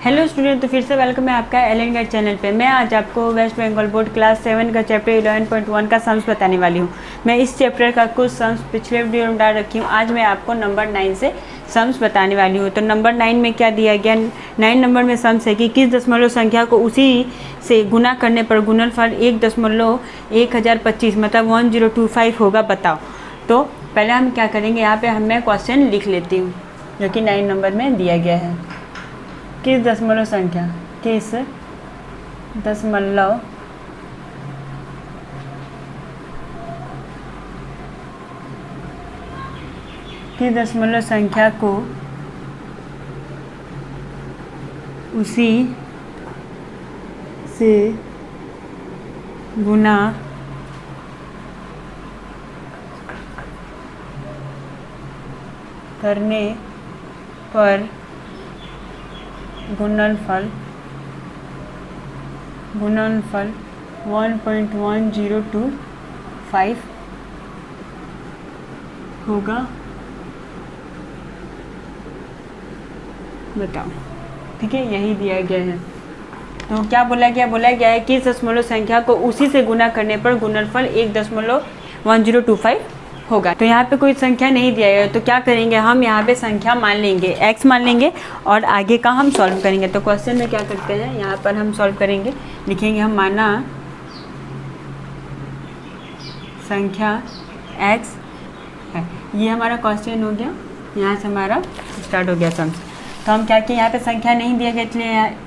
Hello student, तो फिर से वेलकम है आपका एलन गाइड चैनल पे। मैं आज आपको वेस्ट बंगाल बोर्ड क्लास 7 का चैप्टर 11.1 का सम्स बताने वाली हूँ। मैं इस चैप्टर का कुछ सम्स पिछले वीडियो में डाल रखी हूँ। आज मैं आपको नंबर 9 से सम्स बताने वाली हूँ। तो नंबर 9 में क्या दिया गया, 9 नंबर में सम्स है कि किस दशमलव संख्या को उसी से गुना करने पर गुणनफल 1.1025 मतलब 1025 होगा, बताओ। तो पहले हम क्या करेंगे, यहाँ पे मैं क्वेश्चन लिख लेती हूँ जो कि 9 नंबर में दिया गया है। किस दशमलव संख्या, किस दशमलव संख्या को उसी से गुना करने पर गुणनफल 1.1025 होगा, बताओ। ठीक है, यही दिया गया है। तो क्या बोला गया है कि दशमलव संख्या को उसी से गुना करने पर गुणनफल 1.1025 होगा। तो यहाँ पे कोई संख्या नहीं दिया है, तो क्या करेंगे हम, यहाँ पे संख्या मान लेंगे, x मान लेंगे और आगे का हम सॉल्व करेंगे। तो क्वेश्चन में क्या करते हैं, यहाँ पर हम सॉल्व करेंगे, लिखेंगे हम माना संख्या x है। ये हमारा क्वेश्चन हो गया, यहाँ से हमारा स्टार्ट हो गया सम्स। तो हम क्या किए, यहाँ पे संख्या नहीं दिया गया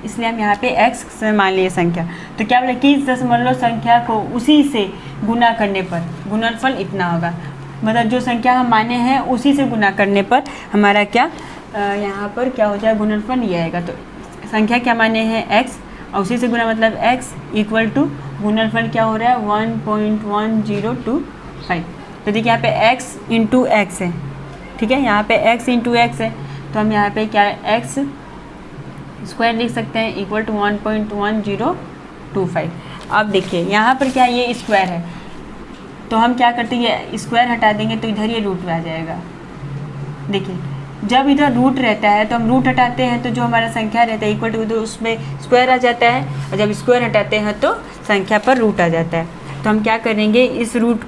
इसलिए हम यहाँ पे x से मान लिए संख्या। तो क्या बोला कि इस दशमलव संख्या को उसी से गुना करने पर गुणनफल इतना होगा, मतलब जो संख्या हम माने हैं उसी से गुना करने पर हमारा क्या यहाँ पर क्या हो जाए, गुणनफल ये आएगा। तो संख्या क्या माने हैं x और उसी से गुना मतलब x इक्वल टू गुणनफल क्या हो रहा है 1.1025। तो देखिए यहाँ पे x इंटू एक्स है, ठीक है, यहाँ पे x इंटू एक्स है। तो हम यहाँ पे क्या है x स्क्वायर लिख सकते हैं इक्वल टू 1.1025। अब देखिए यहाँ पर क्या ये स्क्वायर है, तो हम क्या करते हैं, ये स्क्वायर हटा देंगे तो इधर ये रूट में आ जाएगा। देखिए जब इधर रूट रहता है तो हम रूट हटाते हैं तो जो हमारा संख्या रहता है इक्वल टू तो उसमें स्क्वायर आ जाता है, और जब स्क्वायर हटाते हैं तो संख्या पर रूट आ जाता है। तो हम क्या करेंगे, इस रूट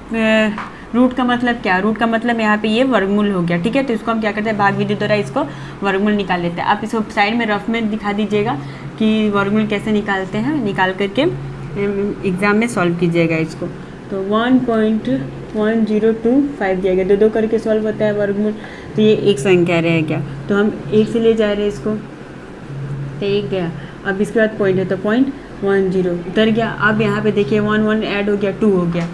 का मतलब क्या, रूट का मतलब यहाँ पे ये वर्गमूल हो गया, ठीक है। तो इसको हम क्या करते हैं, भाग विधि द्वारा इसको वर्गमूल निकाल लेते हैं। आप इसको साइड में रफ में दिखा दीजिएगा कि वर्गमूल कैसे निकालते हैं, निकाल करके एग्ज़ाम में सॉल्व कीजिएगा इसको। तो 1.1025 दिया गया, दो करके सॉल्व होता है वर्गमूल, तो ये एक संख्या रह गया। तो हम एक से ले जा रहे हैं इसको, तो एक गया। अब इसके बाद पॉइंट है तो 0.10 उतर गया। अब यहाँ पे देखिए 1 ऐड हो गया, 2 हो गया,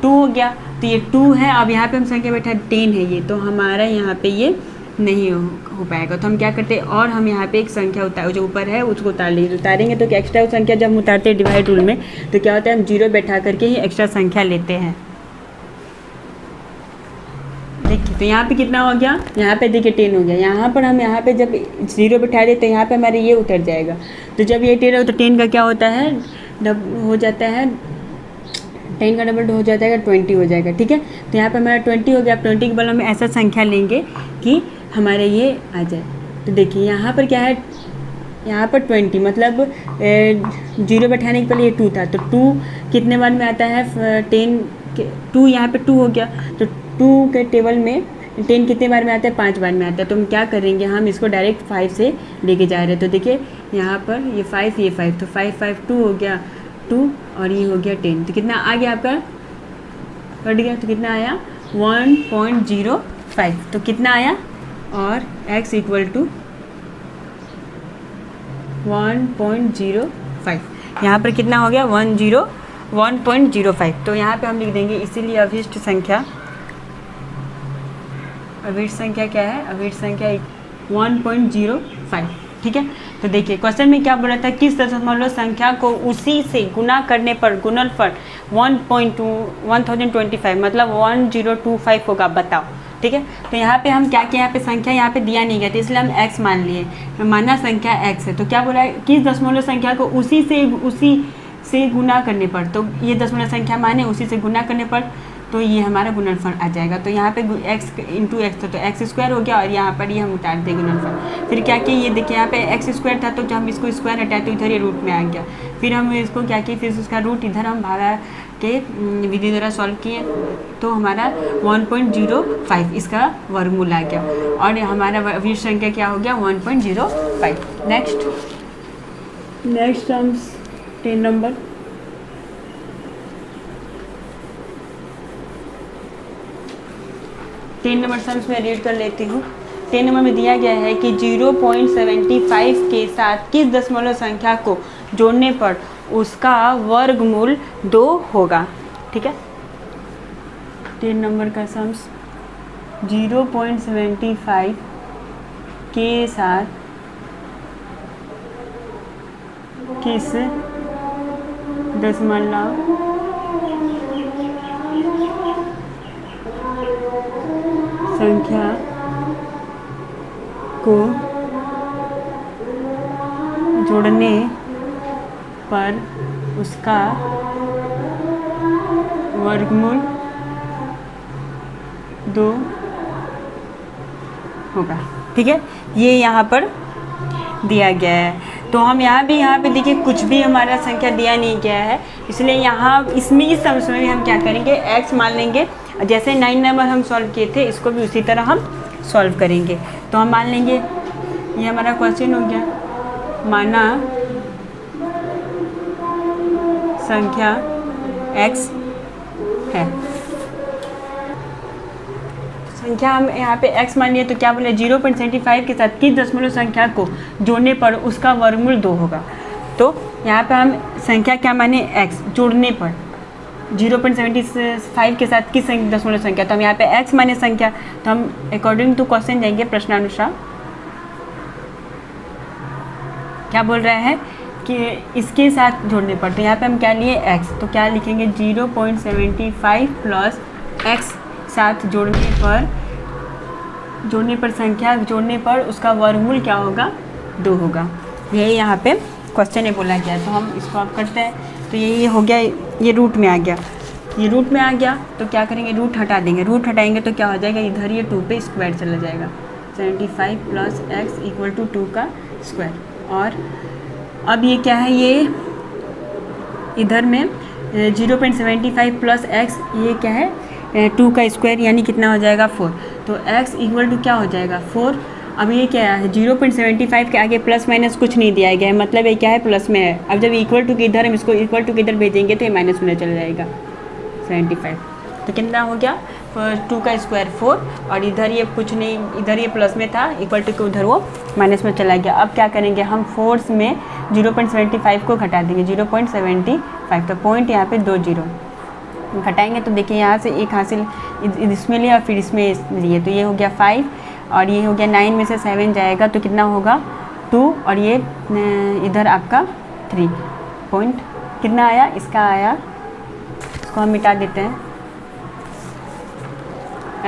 2 हो गया। तो ये 2 है, अब यहाँ पे हम संख्या बैठा 10 है ये, तो हमारा यहाँ पे ये नहीं हो पाएगा। तो हम क्या करते हैं, और हम यहाँ पे एक संख्या जो ऊपर है उसको उतारेंगे तो क्या एक्स्ट्रा संख्या जब हम उतारते हैं डिवाइड रूल में तो क्या होता है, हम 0 बैठा करके ही एक्स्ट्रा संख्या लेते हैं। देखिए तो यहाँ पे कितना हो गया, यहाँ पे देखिए 10 हो गया। यहाँ पर हम यहाँ पे जब 0 बैठा देते हैं यहाँ पे हमारे ये उतर जाएगा। तो जब ये 10 हो तो 10 का क्या होता है, हो जाता है 10 का डबल हो जाता है 20 हो जाएगा, ठीक है। तो यहाँ पे हमारा 20 हो गया। अब 20 के बल हम ऐसा संख्या लेंगे कि हमारे ये आ जाए। तो देखिए यहाँ पर क्या है, यहाँ पर 20 मतलब 0 बैठाने के पहले ये 2 था, तो 2 कितने बार में आता है, 10 2 यहाँ पे 2 हो गया। तो 2 के टेबल में 10 कितने बार में आता है, 5 बार में आता है। तो हम क्या करेंगे, हम इसको डायरेक्ट 5 से लेके जा रहे हैं। तो देखिए यहाँ पर ये 5 ये 5, तो 5 5 2 हो गया 2 और ये हो गया 10। तो कितना आ गया आपका, कट गया, तो कितना आया 1.05। तो कितना आया, और x इक्वल टू 1.05। यहाँ पर कितना हो गया 1.05। तो यहाँ पे हम लिख देंगे, इसीलिए अभिष्ट संख्या क्या है, अभिष्ट संख्या 1.05, ठीक है। तो देखिए क्वेश्चन में क्या बोला था, किस दशमलव संख्या को उसी से गुना करने पर गुणनफल 1025 मतलब 1025 होगा, बताओ, ठीक है। तो यहाँ पे हम क्या किया, यहाँ पे संख्या यहाँ पे दिया नहीं गया था इसलिए हम x मान लिए, माना संख्या x है। तो क्या बोला है, किस दशमलव संख्या को उसी से गुना करने पर, तो ये दशमलव संख्या माने उसी से गुना करने पर तो ये हमारा गुणनफल आ जाएगा। तो यहाँ पे x इंटू एक्स था तो एक्स स्क्वायर हो गया, और यहाँ पर ये हम उतार दें गुणनफल। फिर क्या किया, ये देखिए यहाँ पे एक्स स्क्वायर था तो जब हम इसको स्क्वायर हटाए तो इधर ये रूट में आ गया। फिर हम इसको क्या किए, फिर उसका रूट इधर हम भागा के विधि द्वारा सॉल्व किए तो हमारा 1.05 इसका वर्गमूल आ गया, और हमारा अवशिष्ट संख्या क्या हो गया 1.05। Next sums 10 number. सम्स में रीड कर लेती हूँ। 10 नंबर में दिया गया है कि 0.75 के साथ किस दशमलव संख्या को जोड़ने पर उसका वर्गमूल 2 होगा। ठीक है, 10 नंबर का सम्स 0.75 के साथ किस दशमलव संख्या को जोड़ने पर उसका वर्गमूल 2 होगा। ठीक है, ये यहाँ पर दिया गया है। तो हम यहाँ पे देखिए कुछ भी हमारा संख्या दिया नहीं गया है, इसलिए यहाँ इसमें इस समस्या में हम क्या करेंगे, x मान लेंगे। जैसे 9 नंबर हम सॉल्व किए थे इसको भी उसी तरह हम सॉल्व करेंगे। तो हम मान लेंगे ये हमारा क्वेश्चन हो गया, माना संख्या x है। संख्या हम यहाँ पे x मान लिया तो क्या बोले 0.75 के साथ किस दशमलव संख्या को जोड़ने पर उसका वर्गमूल 2 होगा। तो यहाँ पे हम संख्या क्या माने x, जोड़ने पर 0.75 के साथ किस दशमलव संख्या, तो हम यहाँ पे x माने संख्या, तो हम अकॉर्डिंग टू क्वेश्चन जाएंगे प्रश्नानुसार। क्या बोल रहा है कि इसके साथ जोड़ने पर, तो यहाँ पे हम क्या लिए x, तो क्या लिखेंगे 0.75 प्लस x साथ जोड़ने पर संख्या जोड़ने पर उसका वर्गमूल क्या होगा 2 होगा। यही यहाँ पे क्वेश्चन में बोला गया। तो हम इसको आप करते हैं तो ये हो गया, ये रूट में आ गया, ये रूट में आ गया तो क्या करेंगे रूट हटा देंगे। रूट हटाएंगे तो क्या हो जाएगा, इधर ये 2 पे स्क्वायर चला जाएगा, 75 प्लस x इक्वल टू 2 का स्क्वायर। और अब ये क्या है, ये इधर में 0.75 प्लस x, ये क्या है 2 का स्क्वायर, यानी कितना हो जाएगा 4। तो x इक्वल टू क्या हो जाएगा 4। अब ये क्या है 0.75 के आगे प्लस माइनस कुछ नहीं दिया गया है, मतलब ये क्या है प्लस में है। अब जब इक्वल टू के इधर हम इसको इक्वल टू के इधर भेजेंगे तो ये माइनस में चला जाएगा 75। तो कितना हो गया 2 का स्क्वायर 4, और इधर ये कुछ नहीं, इधर ये प्लस में था इक्वल टू के उधर वो माइनस में चला गया। अब क्या करेंगे हम 4 में 0.75 को घटा देंगे 0.75, तो पॉइंट यहाँ पे 2 0 घटाएंगे तो देखिए यहाँ से एक हासिल इसमें लिया और फिर इसमें लिए, तो ये हो गया 5 और ये हो गया 9 में से 7 जाएगा तो कितना होगा 2, और ये इधर आपका 3 पॉइंट कितना आया, इसका आया, इसको हम मिटा देते हैं,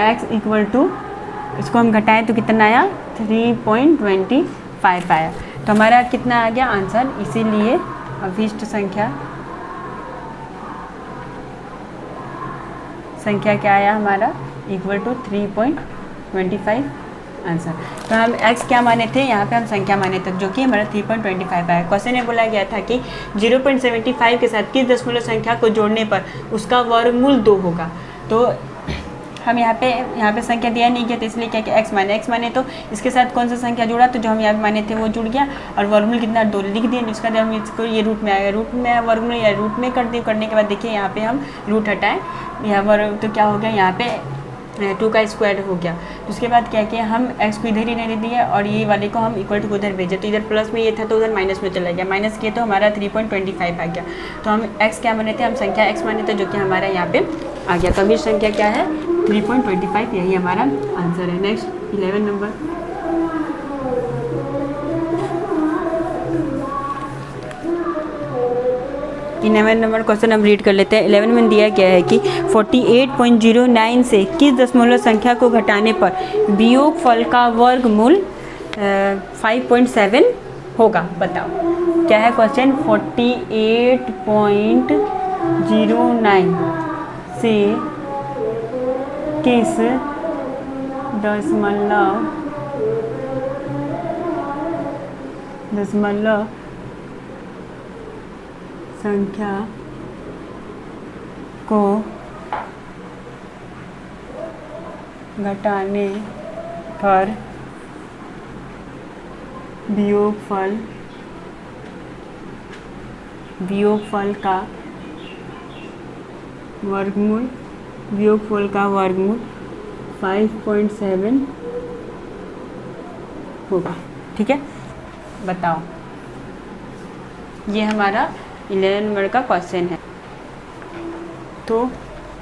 x इक्वल टू इसको हम घटाएं तो कितना आया 3.25 आया। तो हमारा कितना आ गया आंसर, इसीलिए अभिष्ट संख्या क्या आया हमारा इक्वल टू 3.25 आंसर। तो हम x क्या माने थे, यहाँ पे हम संख्या माने थे जो कि हमारा 3.25 आया। क्वेश्चन में बोला गया था कि 0.75 के साथ किस दशमलव संख्या को जोड़ने पर उसका वर्गमूल 2 होगा। तो हम यहाँ पे संख्या दिया नहीं गया, तो इसलिए क्या कि x माने तो इसके साथ कौन सा संख्या जुड़ा, तो जो हम यहाँ पे माने थे वो जुड़ गया, और वर्गमूल कितना 2 लिख दिया। उसका जब हम इसको ये रूट में आएगा, रूट में वर्गमूल या रूट में कर दिए, करने के बाद देखिए यहाँ पे हम रूट हटाएं यहाँ वर्ग, तो क्या हो गया यहाँ पे 2 का स्क्वायर हो गया। उसके बाद क्या किया हम x को इधर ही रहने दिया और ये वाले को हम इक्वल टू उधर भेजे, तो इधर प्लस में ये था तो उधर माइनस में चला गया, माइनस किया तो हमारा 3.25 आ गया। तो हम x क्या माने थे, हम संख्या x माने थे जो कि हमारा यहाँ पे आ गया। तो अभी संख्या क्या है 3.25, यही हमारा आंसर है। Next 11 number. क्वेश्चन हम रीड कर लेते हैं। 11 में दिया गया है कि 48.09 से किस दशमलव संख्या को घटाने पर वियोगफल का वर्गमूल 5.7 होगा, बताओ क्या है क्वेश्चन। 48.09 से 21 दशमलव संख्या को घटाने पर वियोगफल का वर्गमूल 5.7 होगा। ठीक है, बताओ। ये हमारा 11 नंबर का क्वेश्चन है। तो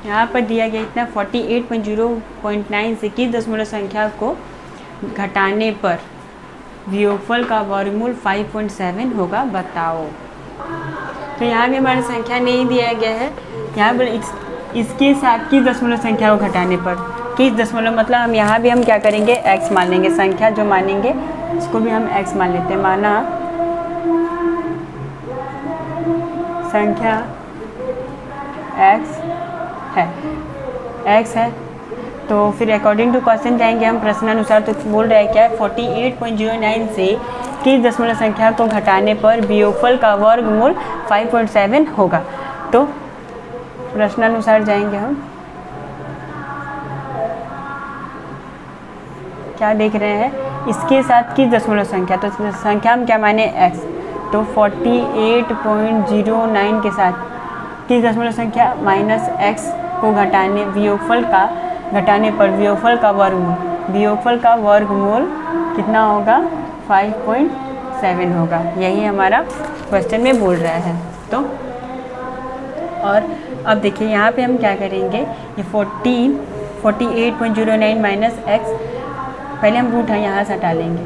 यहाँ पर दिया गया इतना 48.0.9 से किस दशमलव संख्या को घटाने पर वियोगफल का वर्गमूल 5.7 होगा, बताओ। तो यहाँ भी हमारी संख्या नहीं दिया गया है। यहाँ पर इसके साथ किस दशमलव संख्या को घटाने पर, किस दशमलव मतलब हम यहाँ भी हम क्या करेंगे, x मान लेंगे। संख्या जो मानेंगे इसको भी हम x मान लेते हैं। माना संख्या x है, तो फिर अकॉर्डिंग टू क्वेश्चन जाएंगे हम प्रश्नानुसार। तो बोल रहा है क्या, 48.09 से किस दशमलव संख्या को घटाने पर वियोगफल का वर्गमूल 5.7 होगा। तो प्रश्नानुसार जाएंगे हम, क्या देख रहे हैं, इसके साथ किस दशमलव संख्या, तो संख्या हम क्या माने x, तो 48.09 के साथ किस दशमलव संख्या माइनस x को घटाने घटाने पर वियोगफल का वर्गमूल कितना होगा, 5.7 होगा। यही हमारा क्वेश्चन में बोल रहा है। तो और अब देखिए यहाँ पे हम क्या करेंगे, ये 48.09 माइनस x, पहले हम रूट है यहाँ से हटा लेंगे।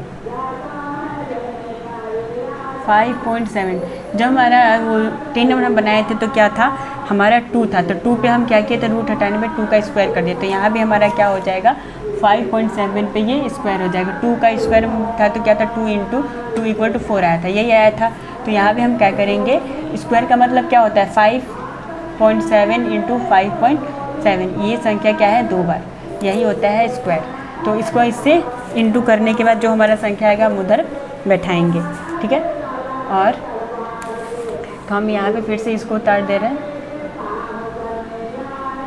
5.7 जब हमारा वो 10 नंबर हम बनाए थे तो क्या था, हमारा 2 था, तो 2 पे हम क्या किए थे, रूट हटाने में 2 का स्क्वायर कर दिया। तो यहाँ भी हमारा क्या हो जाएगा, 5.7 पे ये स्क्वायर हो जाएगा। 2 का स्क्वायर था तो क्या था, 2 × 2 = 4 आया था, यही आया था। तो यहाँ भी हम क्या करेंगे, स्क्वायर का मतलब क्या होता है, 5.7 × 5.7, ये संख्या क्या है, 2 बार, यही होता है स्क्वायर। तो इसको इससे इंटू करने के बाद जो हमारा संख्या आएगा हम उधर बैठाएंगे। ठीक है, और तो हम यहाँ पे फिर से इसको उतार दे रहे हैं।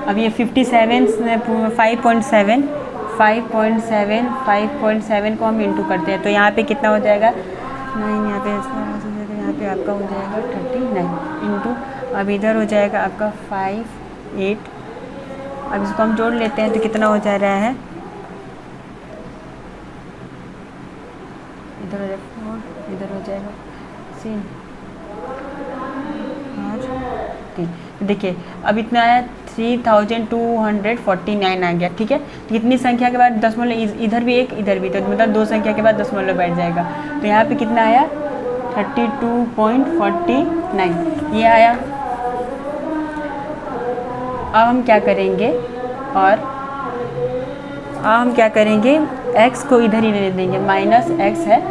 अब ये 5.7 को हम इंटू करते हैं, तो यहाँ पे कितना हो जाएगा, 9, यहाँ पे आपका हो जाएगा 39 इंटू, अब इधर हो जाएगा आपका 5, 8। अब इसको हम जोड़ लेते हैं तो कितना हो जा रहा है, इधर हो जाएगा 4, इधर हो जाएगा 3 और 3। देखिए अब इतना आया 3249 आ गया। ठीक है, तो कितनी संख्या के बाद दशमलव, इधर भी एक इधर भी, तो मतलब 2 संख्या के बाद दशमलव बैठ जाएगा। तो यहाँ पे कितना आया, 32.49 ये आया। अब हम क्या करेंगे, x को इधर ही रहने देंगे, माइनस x है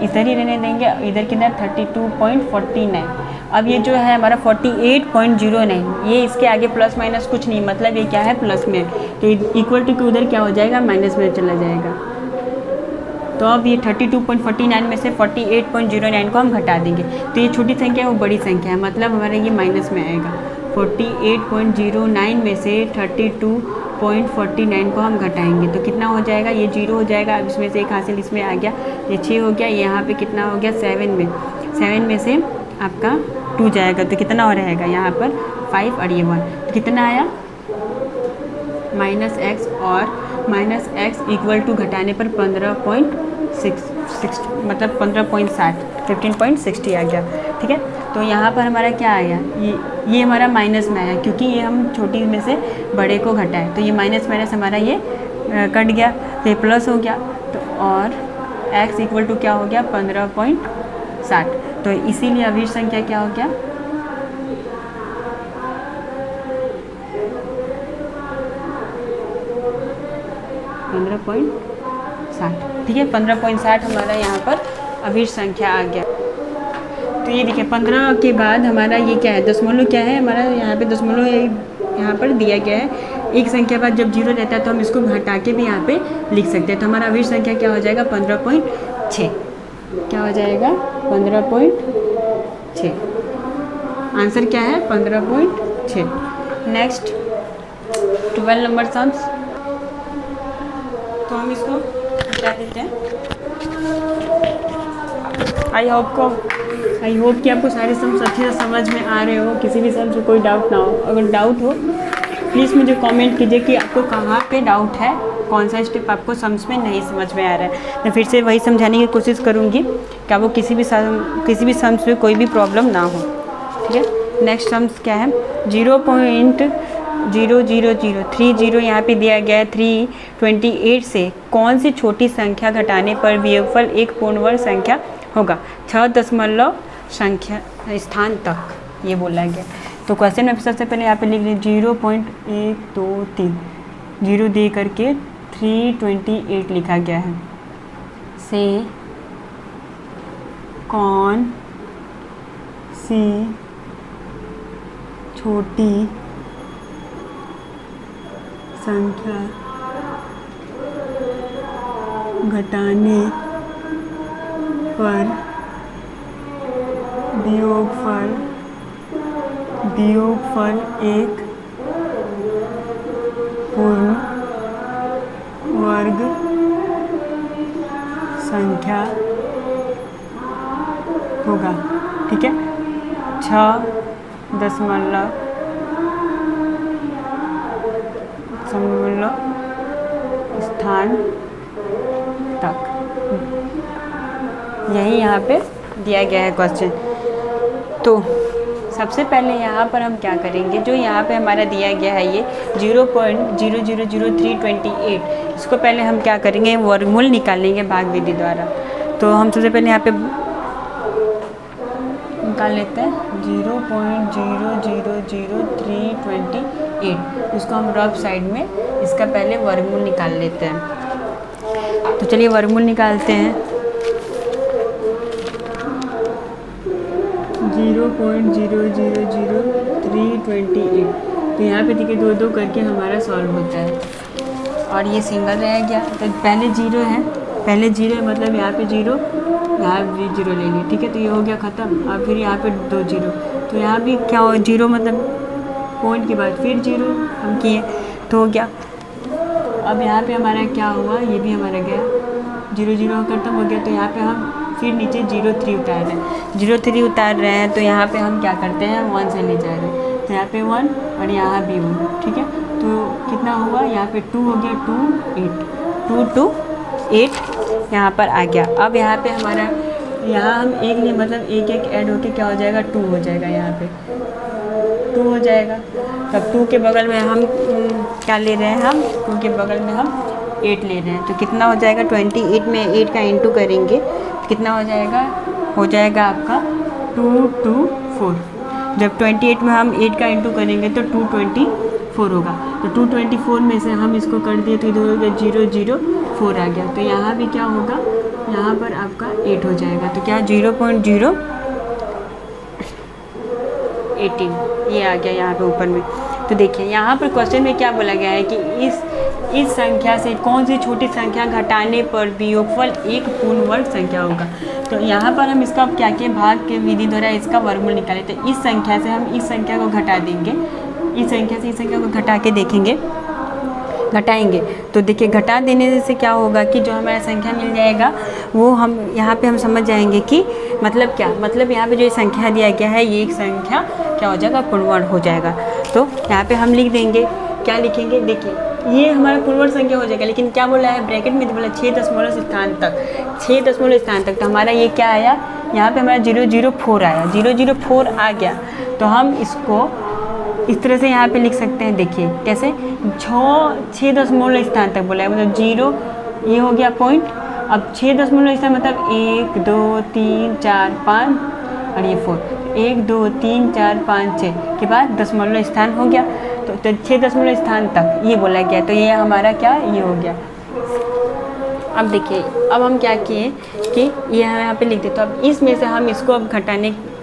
इधर ही रहने देंगे, इधर कितना 32.49। अब ये जो है हमारा 48.09, ये इसके आगे प्लस माइनस कुछ नहीं, मतलब ये क्या है, प्लस में, तो इक्वल टू के उधर क्या हो जाएगा, माइनस में चला जाएगा। तो अब ये 32.49 में से 48.09 को हम घटा देंगे, तो ये छोटी संख्या है वो बड़ी संख्या है, मतलब हमारा ये माइनस में आएगा। 48.09 में से 32.49 को हम घटाएंगे तो कितना हो जाएगा, ये 0 हो जाएगा। अब इसमें से एक हासिल इसमें आ गया, ये 6 हो गया, यहाँ पे कितना हो गया, 7 में से आपका 2 जाएगा, तो कितना हो रहेगा यहाँ पर 5 और ये 1, तो कितना आया, माइनस x, और माइनस x इक्वल टू घटाने पर 15.6 मतलब 15.60 15.60 आ गया। ठीक है, तो यहाँ पर हमारा क्या आया, ये हमारा माइनस में आया, क्योंकि ये हम छोटी में से बड़े को घटाए, तो ये माइनस हमारा ये कट गया, तो ये प्लस हो गया। तो और x इक्वल टू क्या हो गया, 15.60, तो इसीलिए अभिन्न संख्या क्या हो गया, 15.60। ठीक है, 15.60 हमारा यहाँ पर अभिन्न संख्या आ गया। तो ये देखिए 15 के बाद हमारा ये क्या है, दशमलव क्या है हमारा, यहाँ पे दशमलव यहाँ पर दिया गया है एक संख्या बाद जब जीरो रहता है तो हम इसको घटा के भी यहाँ पे लिख सकते हैं। तो हमारा अवयवी संख्या क्या हो जाएगा 15.6, क्या हो जाएगा 15.6। आंसर क्या है 15.6। नेक्स्ट 12 नंबर सम्स, तो हम इसको क्या देते हैं। आई होप कि आपको सारे सम्स अच्छे से समझ में आ रहे हो, किसी भी सम्स में कोई डाउट ना हो। अगर डाउट हो प्लीज़ मुझे कमेंट कीजिए कि आपको कहाँ पे डाउट है, कौन सा स्टेप आपको सम्स में नहीं समझ में आ रहा है। मैं फिर से वही समझाने की कोशिश करूँगी कि आपको किसी भी सम्स में कोई भी प्रॉब्लम ना हो। ठीक है, नेक्स्ट सम्स क्या है 0.00030 यहाँ पे दिया गया है। 328 से कौन सी छोटी संख्या घटाने पर वियोगफल एक पूर्ण वर्ग संख्या होगा 6 दशमलव संख्या स्थान तक, ये बोला गया। तो क्वेश्चन में सबसे पहले यहाँ पे लिख लीजिए 0.123 जीरो दे करके 328 लिखा गया है। से कौन सी छोटी संख्या घटाने पर वियोगफल एक पूर्ण वर्ग संख्या होगा। ठीक है, 6 दशमलव स्थान तक, यही यहाँ पे दिया गया है क्वेश्चन। तो सबसे पहले यहाँ पर हम क्या करेंगे, जो यहाँ पे हमारा दिया गया है ये 0.000328, इसको पहले हम क्या करेंगे वर्गमूल निकालेंगे भाग विधि द्वारा। तो हम सबसे पहले यहाँ पे निकाल लेते हैं 0.000328, उसको हम रफ साइड में इसका पहले वर्गमूल निकाल लेते हैं। तो चलिए वर्गमूल निकालते हैं। 0.000328, तो यहाँ पे देखिए 2 2 करके हमारा सॉल्व होता है और ये सिंगल रह गया। तो पहले जीरो है मतलब यहाँ पे जीरो, यहाँ भी जीरो ले लिए। ठीक है, तो ये हो गया ख़त्म। अब फिर यहाँ पे 2 जीरो, तो यहाँ भी क्या हो जीरो मतलब पॉइंट के बाद फिर जीरो हम किए तो हो गया। अब यहाँ पे हमारा क्या हुआ, ये भी हमारा गया 0 0 खत्म हो गया। तो यहाँ पे हम फिर नीचे 0.3 उतार रहे हैं, 0.3 उतार रहे हैं। तो यहाँ पे हम क्या करते हैं 1 से ले जा रहे हैं, तो यहाँ पे 1 और यहाँ भी 1। ठीक है, तो कितना हुआ यहाँ पे 2 हो गया, 2 2 8 यहाँ पर आ गया। अब यहाँ पे हमारा यहाँ हम एक नहीं मतलब एक ऐड होके क्या हो जाएगा 2 हो जाएगा, यहाँ पे 2 हो जाएगा। तब 2 के बगल में हम क्या ले रहे हैं, हम 2 के बगल में हम 8 ले रहे हैं। तो कितना हो जाएगा 28 में 8 का इंटू करेंगे तो कितना हो जाएगा आपका 224। जब 28 में हम 8 का इंटू करेंगे तो 224 होगा। तो 224 में से हम इसको कर दिए तो इधर हो गया 004 आ गया। तो यहाँ भी क्या होगा, यहाँ पर आपका 8 हो जाएगा। तो क्या 0.018 ये आ गया यहाँ पे ऊपर में। तो देखिए यहाँ पर क्वेश्चन में क्या बोला गया है कि इस संख्या से कौन सी छोटी संख्या घटाने पर वियोगफल एक पूर्ण वर्ग संख्या होगा। तो यहाँ पर हम इसका क्या किए भाग के विधि द्वारा इसका वर्गमूल निकाले। तो इस संख्या से हम इस संख्या को घटा देंगे, इस संख्या से इस संख्या को घटा के देखेंगे, घटाएंगे तो देखिए घटा देने से क्या होगा कि जो हमारा संख्या मिल जाएगा वो हम यहाँ पे हम समझ जाएंगे कि मतलब क्या, मतलब यहाँ पे जो संख्या दिया गया है ये एक संख्या क्या हो जाएगा पूर्णवर्ग हो जाएगा। तो यहाँ पे हम लिख देंगे, क्या लिखेंगे, देखिए ये हमारा पूर्णवर्ग संख्या हो जाएगा। लेकिन क्या बोला है ब्रैकेट में, तो बोला 6 दशमलव स्थान तक, 6 दशमलव स्थान तक। तो हमारा ये क्या आया, यहाँ पे हमारा 004 आया, 004 आ गया। तो हम इसको इस तरह से यहाँ पे लिख सकते हैं। देखिए कैसे 6 दशमलव स्थान तक बोला है, मतलब 0 ये हो गया पॉइंट। अब 6 दशमलव स्थान मतलब 1 2 3 4 5 और ये 4, 1 2 3 4 5 6 के बाद दशमलव स्थान हो गया। तो 6 दशमलव स्थान तक ये बोला गया। तो ये हमारा क्या ये हो गया। अब देखिए अब हम क्या किए कि ये यहाँ पे लिख देते। तो अब इसमें से हम इसको अब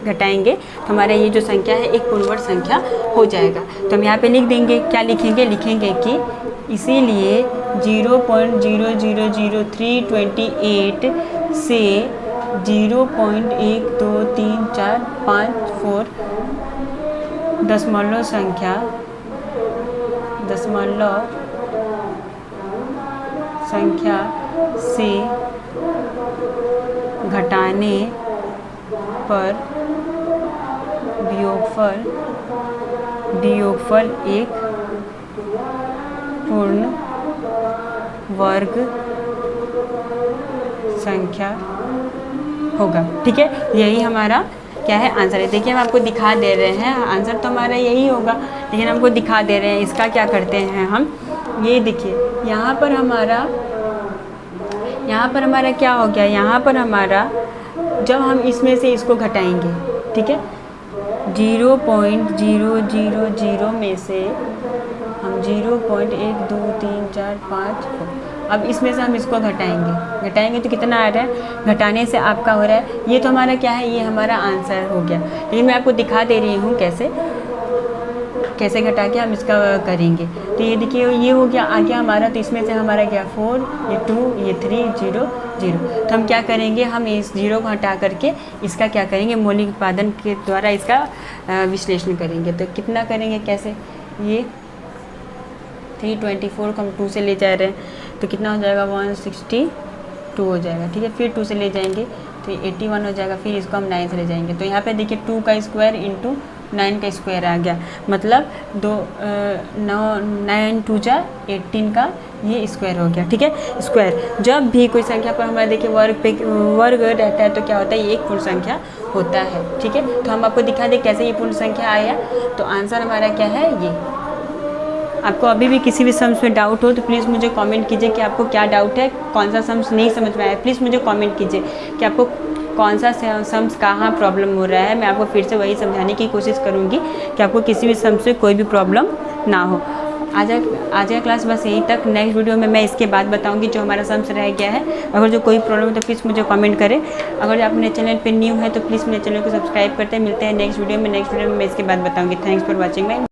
घटाएंगे तो हमारा ये जो संख्या है एक पूर्णवर्ग संख्या हो जाएगा। तो हम यहाँ पे लिख देंगे, क्या लिखेंगे, लिखेंगे कि इसीलिए 0.0000328 से 0.12345 दशमलव संख्या से घटाने पर वियोगफल एक पूर्ण वर्ग संख्या होगा। ठीक है, यही हमारा क्या है, आंसर है। देखिए हम आपको दिखा दे रहे हैं, आंसर तो हमारा यही होगा, लेकिन हमको दिखा दे रहे हैं। इसका क्या करते हैं हम, ये देखिए यहाँ पर हमारा क्या हो गया, यहाँ पर हमारा जब हम इसमें से इसको घटाएंगे, ठीक है, 0.000 में से हम 0.12345, अब इसमें से हम इसको घटाएंगे तो कितना आ रहा है, घटाने से आपका हो रहा है, ये तो हमारा क्या है, ये हमारा आंसर हो गया। लेकिन मैं आपको दिखा दे रही हूँ कैसे घटा के हम इसका करेंगे। तो ये देखिए ये हो गया, आ गया हमारा, तो इसमें से हमारा क्या 4, ये 2, ये 3, 0, 0। तो हम क्या करेंगे, हम इस 0 को हटा करके इसका क्या करेंगे, मौलिक उत्पादन के द्वारा इसका विश्लेषण करेंगे। तो कितना करेंगे, कैसे, ये 324 को हम 2 से ले जा रहे हैं तो कितना हो जाएगा, 162 हो जाएगा। ठीक है, फिर 2 से ले जाएंगे तो 81 हो जाएगा, फिर इसको हम 9 से ले जाएंगे। तो यहाँ पे देखिए 2 का स्क्वायर इंटू 9 का स्क्वायर आ गया, मतलब 9 2 जा 18 का ये स्क्वायर हो गया। ठीक है, स्क्वायर जब भी कोई संख्या पर हमारा देखिए वर्ग रहता है तो क्या होता है, ये एक पूर्ण संख्या होता है। ठीक है, तो हम आपको दिखा दें कैसे ये पूर्ण संख्या आया। तो आंसर हमारा क्या है, ये। आपको अभी भी किसी भी सम्स में डाउट हो तो प्लीज़ मुझे कमेंट कीजिए कि आपको क्या डाउट है, कौन सा सम्स नहीं समझ में आया। प्लीज़ मुझे कमेंट कीजिए कि आपको कौन सा सम्स कहाँ प्रॉब्लम हो रहा है। मैं आपको फिर से वही समझाने की कोशिश करूँगी कि आपको किसी भी सम्स से कोई भी प्रॉब्लम ना हो। आज का क्लास बस यहीं तक। नेक्स्ट वीडियो में मैं इसके बाद बताऊंगी जो हमारा सम्स रह गया है। अगर जो कोई प्रॉब्लम है तो प्लीज़ मुझे कमेंट करें। अगर आप मेरे चैनल पे न्यू है तो प्लीज़ मेरे चैनल को सब्सक्राइब करते हैं। मिलते हैं नेक्स्ट वीडियो में। मैं इसके बाद बताऊंगी। Thanks for watching my